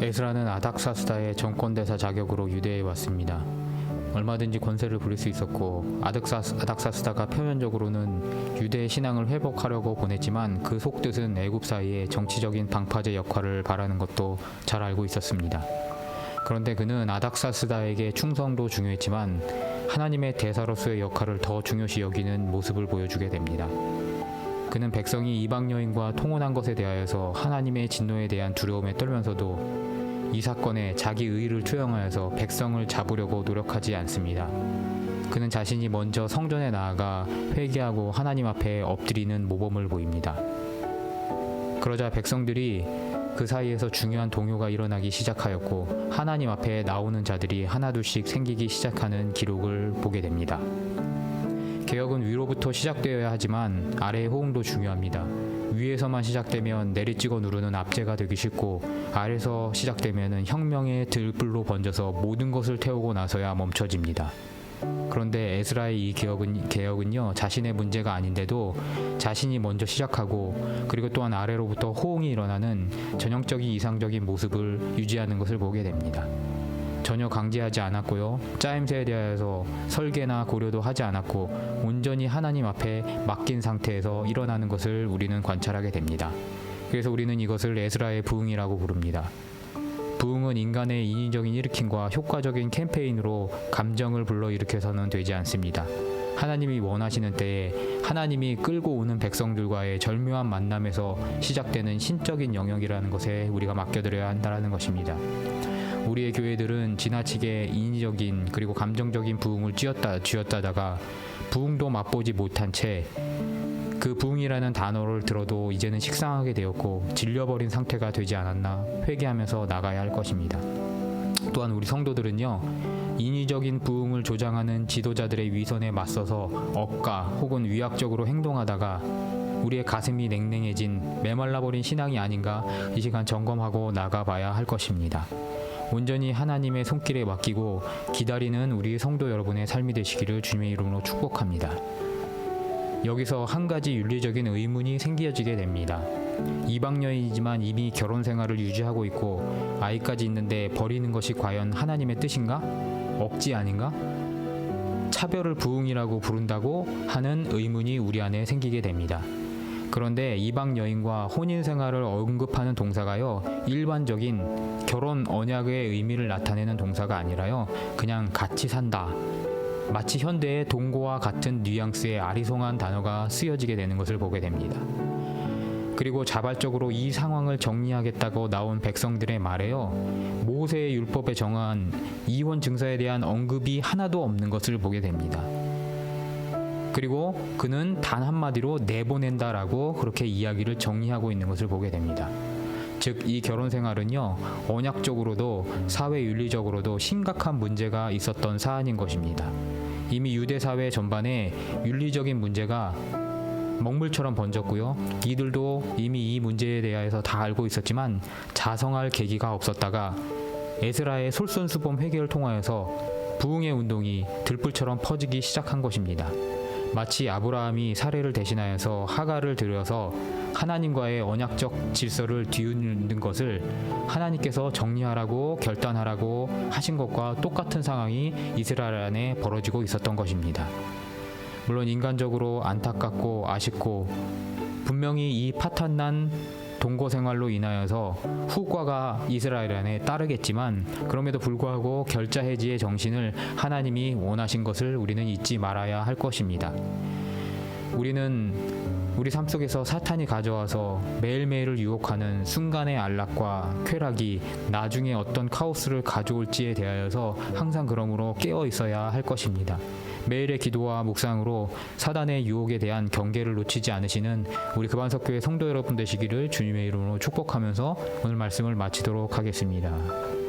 에스라는 아닥사스다의 정권대사 자격으로 유대에 왔습니다. 얼마든지 권세를 부릴 수 있었고 아닥사스다가 표면적으로는 유대의 신앙을 회복하려고 보냈지만 그 속뜻은 애굽 사이에 정치적인 방파제 역할을 바라는 것도 잘 알고 있었습니다. 그런데 그는 아닥사스다에게 충성도 중요했지만 하나님의 대사로서의 역할을 더 중요시 여기는 모습을 보여주게 됩니다. 그는 백성이 이방 여인과 통혼한 것에 대하여서 하나님의 진노에 대한 두려움에 떨면서도 이 사건에 자기 의의를 투영하여서 백성을 잡으려고 노력하지 않습니다. 그는 자신이 먼저 성전에 나아가 회개하고 하나님 앞에 엎드리는 모범을 보입니다. 그러자 백성들이 그 사이에서 중요한 동요가 일어나기 시작하였고 하나님 앞에 나오는 자들이 하나둘씩 생기기 시작하는 기록을 보게 됩니다. 개혁은 위로부터 시작되어야 하지만 아래의 호응도 중요합니다. 위에서만 시작되면 내리찍어 누르는 압제가 되기 쉽고 아래에서 시작되면 혁명의 들불로 번져서 모든 것을 태우고 나서야 멈춰집니다. 그런데 에스라의 이 개혁은요 자신의 문제가 아닌데도 자신이 먼저 시작하고 그리고 또한 아래로부터 호응이 일어나는 전형적인 이상적인 모습을 유지하는 것을 보게 됩니다. 전혀 강제하지 않았고요. 짜임새에 대하여서 설계나 고려도 하지 않았고 온전히 하나님 앞에 맡긴 상태에서 일어나는 것을 우리는 관찰하게 됩니다. 그래서 우리는 이것을 에스라의 부흥이라고 부릅니다. 부흥은 인간의 인위적인 일으킴과 효과적인 캠페인으로 감정을 불러일으켜서는 되지 않습니다. 하나님이 원하시는 때에 하나님이 끌고 오는 백성들과의 절묘한 만남에서 시작되는 신적인 영역이라는 것에 우리가 맡겨드려야 한다는 것입니다. 우리의 교회들은 지나치게 인위적인 그리고 감정적인 부흥을 쥐었다다가 부흥도 맛보지 못한 채 그 부흥이라는 단어를 들어도 이제는 식상하게 되었고 질려버린 상태가 되지 않았나 회개하면서 나가야 할 것입니다. 또한 우리 성도들은요 인위적인 부흥을 조장하는 지도자들의 위선에 맞서서 억까 혹은 위약적으로 행동하다가 우리의 가슴이 냉랭해진 메말라버린 신앙이 아닌가 이 시간 점검하고 나가봐야 할 것입니다. 온전히 하나님의 손길에 맡기고 기다리는 우리 성도 여러분의 삶이 되시기를 주님의 이름으로 축복합니다. 여기서 한 가지 윤리적인 의문이 생겨지게 됩니다. 이방 여인이지만 이미 결혼 생활을 유지하고 있고 아이까지 있는데 버리는 것이 과연 하나님의 뜻인가? 억지 아닌가? 차별을 부흥이라고 부른다고 하는 의문이 우리 안에 생기게 됩니다. 그런데 이방 여인과 혼인 생활을 언급하는 동사가요 일반적인 결혼 언약의 의미를 나타내는 동사가 아니라요 그냥 같이 산다, 마치 현대의 동거와 같은 뉘앙스의 아리송한 단어가 쓰여지게 되는 것을 보게 됩니다. 그리고 자발적으로 이 상황을 정리하겠다고 나온 백성들의 말에요 모세의 율법에 정한 이혼 증서에 대한 언급이 하나도 없는 것을 보게 됩니다. 그리고 그는 단 한마디로 내보낸다라고 그렇게 이야기를 정리하고 있는 것을 보게 됩니다. 즉 이 결혼 생활은요 언약적으로도 사회윤리적으로도 심각한 문제가 있었던 사안인 것입니다. 이미 유대 사회 전반에 윤리적인 문제가 먹물처럼 번졌고요. 이들도 이미 이 문제에 대해서 다 알고 있었지만 자성할 계기가 없었다가 에스라의 솔선수범 회개를 통하여서 부흥의 운동이 들불처럼 퍼지기 시작한 것입니다. 마치 아브라함이 사례를 대신하여서 하갈을 들여서 하나님과의 언약적 질서를 뒤흔든 것을 하나님께서 정리하라고 결단하라고 하신 것과 똑같은 상황이 이스라엘 안에 벌어지고 있었던 것입니다. 물론 인간적으로 안타깝고 아쉽고 분명히 이 파탄난 동거 생활로 인하여서 후과가 이스라엘 안에 따르겠지만 그럼에도 불구하고 결자 해지의 정신을 하나님이 원하신 것을 우리는 잊지 말아야 할 것입니다. 우리는 우리 삶 속에서 사탄이 가져와서 매일매일을 유혹하는 순간의 안락과 쾌락이 나중에 어떤 카오스를 가져올지에 대하여서 항상 그러므로 깨어 있어야 할 것입니다. 매일의 기도와 묵상으로 사단의 유혹에 대한 경계를 놓치지 않으시는 우리 금안석교회 성도 여러분 되시기를 주님의 이름으로 축복하면서 오늘 말씀을 마치도록 하겠습니다.